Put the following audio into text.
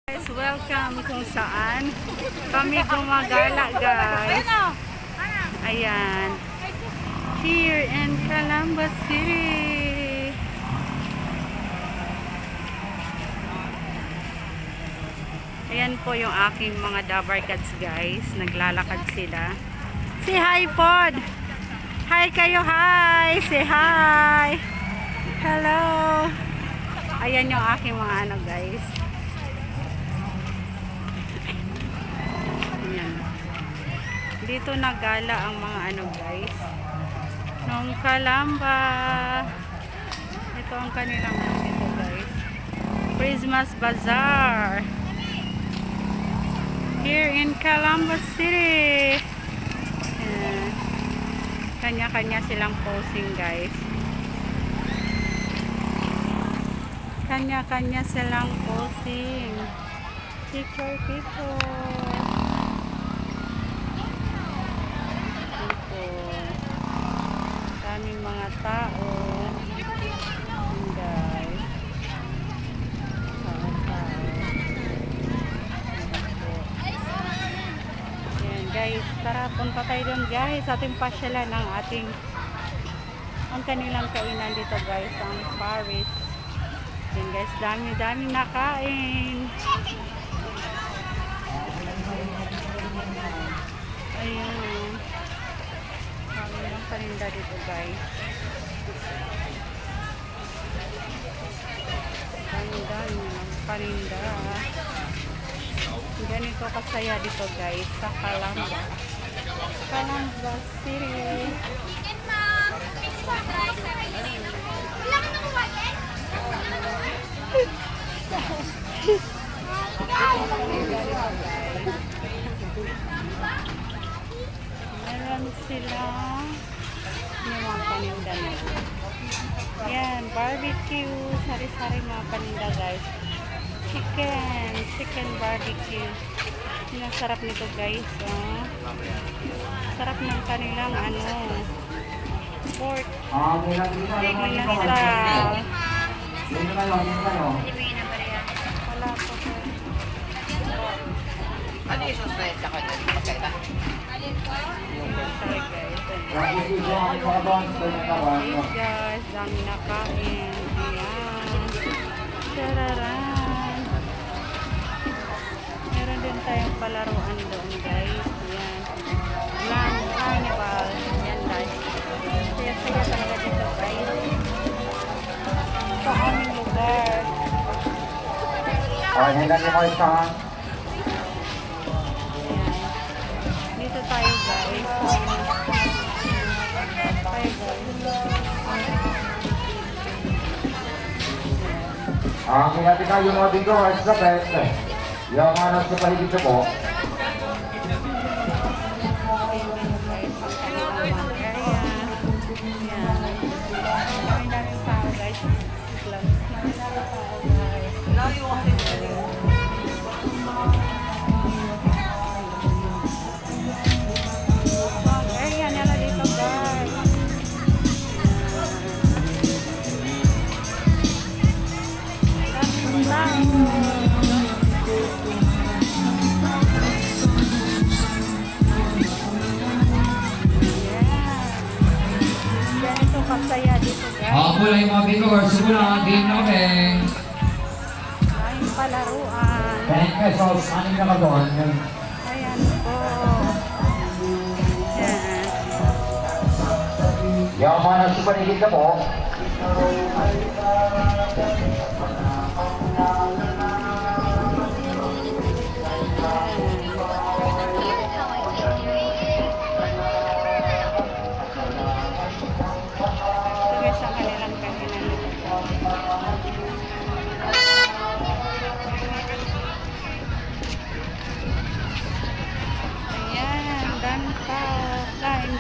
Guys, welcome kung saan kami gumagala guys. Ayan. Here in Calamba City. Ayan po yung aking mga dabarkads guys. Naglalakad sila. Say hi pod. Hi kayo, hi. Say hi. Hello. Ayan yung aking mga ano guys. Ayan. Dito nagala ang mga ano guys. Nung Calamba. Ito ang kanilang dito guys. Christmas Bazaar. Here in Calamba City. Ayan. Kanya-kanya silang posing guys. Kanya-kanya silang posing. Picture. Daming mga tao. Guys. Ayan guys, tara punta tayo doon guys. Ating pasyalan ng ating ang kanilang kainan dito guys, ang Paris. Ayan guys, daming nakain. Ayan. Kami ng paninda dito guys. Dami ng paninda. Ganito kasaya dito guys sa Calamba. Calamba City. Meron sila yung mga paninda nila. Yan, barbecue, sari-sari mga paninda guys. Chicken barbecue. Yung sarap nito guys. Oh. Sarap ng kanilang ano, pork. Ginasal. Wala po sir. Ano yung suspensa ko dyan? Magkaiba? Sorry guys. Hey guys, dami na kain. Ayan. Tararan. Meron din tayong palaruan doon guys. Ayan. Land Carnival. Ayan guys. Saya-saya talaga dito guys. Sa aming lugar. Hindi mo isa. Dito tayo guys. Ang kinatika yung mga bingo ay sa best. Yung mga nasa paligid ko po. Kasaya dito guys. Ako lang yung mga bigor. Siguro game na kami. Maraming palaruan. Thank you. So, aning na mag-on. Ayan po. Ayan. Yung mga nasa paligid ko po. Ito guys ang kanilang kainan. Ayan, dami tao. Kain.